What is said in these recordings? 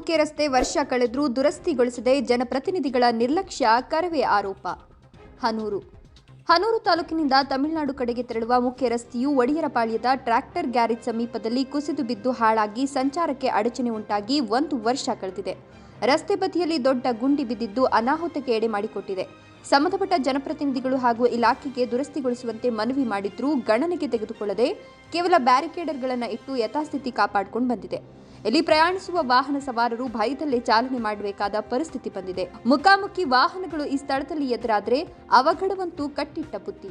ಮುಖ್ಯ ರಸ್ತೆ ವರ್ಷ ಕಳೆದರೂ ದುರಸ್ತಿಗೊಳಿಸದೆ ಜನಪ್ರತಿನಿಧಿಗಳ ನಿರ್ಲಕ್ಷ್ಯ ಕರವೇ ಆರೋಪ. ಹನೂರು ತಾಲೂಕಿನಿಂದ ತಮಿಳುನಾಡು ಕಡೆಗೆ ತೆರಳುವ ಮುಖ್ಯ ರಸ್ತೆಯು ಒಡೆಯರಪಾಳ್ಯದ ಟ್ರ್ಯಾಕ್ಟರ್ ಗ್ಯಾರೇಜ್ ಸಮೀಪದಲ್ಲಿ ಕುಸಿದು ಬಿದ್ದು ಹಾಳಾಗಿ ಸಂಚಾರಕ್ಕೆ ಅಡಚಣೆ ಉಂಟಾಗಿ 1 ವರ್ಷ ಕಳೆದಿದೆ. ರಸ್ತೆ ಬದಿಯಲ್ಲಿ ದೊಡ್ಡ ಗುಂಡಿ ಬಿದ್ದಿದ್ದು ಅನಾಹುತಕ್ಕೆ ಎಡೆ ಮಾಡಿಕೊಟ್ಟಿದೆ. ಸಂಬಂಧಪಟ್ಟ ಜನಪ್ರತಿನಿಧಿಗಳು ಹಾಗೂ ಇಲಾಖೆಗೆ ದುರಸ್ತಿಗೊಳಿಸುವಂತೆ ಮನವಿ ಮಾಡಿದ್ರೂ ಗಣನೆಗೆ ತೆಗೆದುಕೊಳ್ಳದೆ ಕೇವಲ ಬ್ಯಾರಿಕೇಡರ್ಗಳನ್ನು ಇಟ್ಟು ಯಥಾಸ್ಥಿತಿ ಕಾಪಾಡಿಕೊಂಡು ಬಂದಿದೆ. ಇಲ್ಲಿ ಪ್ರಯಾಣಿಸುವ ವಾಹನ ಸವಾರರು ಭಯದಲ್ಲೇ ಚಾಲನೆ ಮಾಡಬೇಕಾದ ಪರಿಸ್ಥಿತಿ ಬಂದಿದೆ. ಮುಖಾಮುಖಿ ವಾಹನಗಳು ಈ ಸ್ಥಳದಲ್ಲಿ ಎದುರಾದರೆ ಅವಘಡವಂತೂ ಕಟ್ಟಿಟ್ಟ ಬುತ್ತಿ.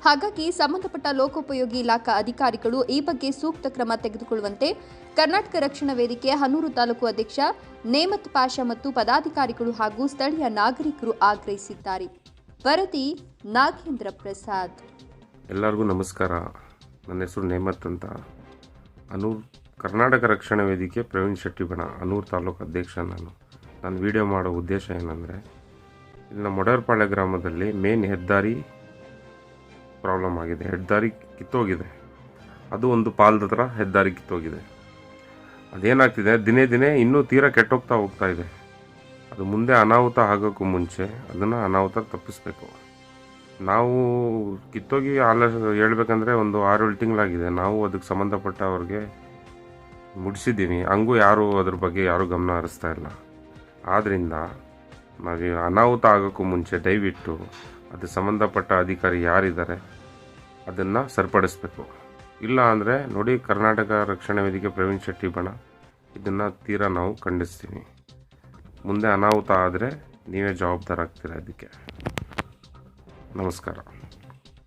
ಹಾಗಾಗಿ ಸಂಬಂಧಪಟ್ಟ ಲೋಕೋಪಯೋಗಿ ಇಲಾಖಾ ಅಧಿಕಾರಿಗಳು ಈ ಬಗ್ಗೆ ಸೂಕ್ತ ಕ್ರಮ ತೆಗೆದುಕೊಳ್ಳುವಂತೆ ಕರ್ನಾಟಕ ರಕ್ಷಣಾ ವೇದಿಕೆ ಹನೂರು ತಾಲೂಕು ಅಧ್ಯಕ್ಷ ನೇಮತ್ ಪಾಷಾ ಮತ್ತು ಪದಾಧಿಕಾರಿಗಳು ಹಾಗೂ ಸ್ಥಳೀಯ ನಾಗರಿಕರು ಆಗ್ರಹಿಸಿದ್ದಾರೆ. ವರದಿ ನಾಗೇಂದ್ರ ಪ್ರಸಾದ್. ಎಲ್ಲರಿಗೂ ನಮಸ್ಕಾರ. ನನ್ನ ಹೆಸರು ನೇಮತ್ ಅಂತ. ಕರ್ನಾಟಕ ರಕ್ಷಣಾ ವೇದಿಕೆ ಪ್ರವೀಣ್ ಶೆಟ್ಟಿ ಬಣ ಹನೂರು ತಾಲೂಕು ಅಧ್ಯಕ್ಷ. ನಾನು ವಿಡಿಯೋ ಮಾಡೋ ಉದ್ದೇಶ ಏನಂದರೆ, ಇಲ್ಲಿನ ಮೊಡೇರಪಾಳ್ಯ ಗ್ರಾಮದಲ್ಲಿ ಮೇನ್ ಹೆದ್ದಾರಿ ಪ್ರಾಬ್ಲಮ್ ಆಗಿದೆ. ಹೆದ್ದಾರಿ ಕಿತ್ತೋಗಿದೆ. ಅದು ಒಂದು ಪಾಲದ ಹತ್ರ ಹೆದ್ದಾರಿ ಕಿತ್ತೋಗಿದೆ. ಅದೇನಾಗ್ತಿದೆ, ದಿನೇ ದಿನೇ ಇನ್ನೂ ತೀರಾ ಹೋಗ್ತಾ ಇದೆ. ಅದು ಮುಂದೆ ಅನಾಹುತ ಆಗೋಕ್ಕೂ ಮುಂಚೆ ಅದನ್ನು ಅನಾಹುತ ತಪ್ಪಿಸ್ಬೇಕು. ನಾವು ಕಿತ್ತೋಗಿ ಹೇಳ್ಬೇಕಂದ್ರೆ ಒಂದು 6-7 ತಿಂಗಳಾಗಿದೆ. ನಾವು ಅದಕ್ಕೆ ಸಂಬಂಧಪಟ್ಟವ್ರಿಗೆ ಮುಡಿಸಿದ್ದೀವಿ. ಹಂಗೂ ಅದ್ರ ಬಗ್ಗೆ ಯಾರೂ ಗಮನ ಹರಿಸ್ತಾ ಇಲ್ಲ. ಆದ್ದರಿಂದ ನಾವು ಅನಾಹುತ ಆಗೋಕ್ಕೂ ಮುಂಚೆ ದಯವಿಟ್ಟು ಅದು ಸಂಬಂಧಪಟ್ಟ ಅಧಿಕಾರಿ ಯಾರಿದ್ದಾರೆ ಅದನ್ನು ಸರಿಪಡಿಸ್ಬೇಕು. ಇಲ್ಲ ಅಂದರೆ ನೋಡಿ, ಕರ್ನಾಟಕ ರಕ್ಷಣಾ ವೇದಿಕೆ ಪ್ರವೀಣ್ ಶೆಟ್ಟಿ ಬಣ ಇದನ್ನು ತೀರಾ ನಾವು ಖಂಡಿಸ್ತೀವಿ. ಮುಂದೆ ಅನಾಹುತ ಆದರೆ ನೀವೇ ಜವಾಬ್ದಾರ ಆಗ್ತೀರಾ. ಅದಕ್ಕೆ ನಮಸ್ಕಾರ.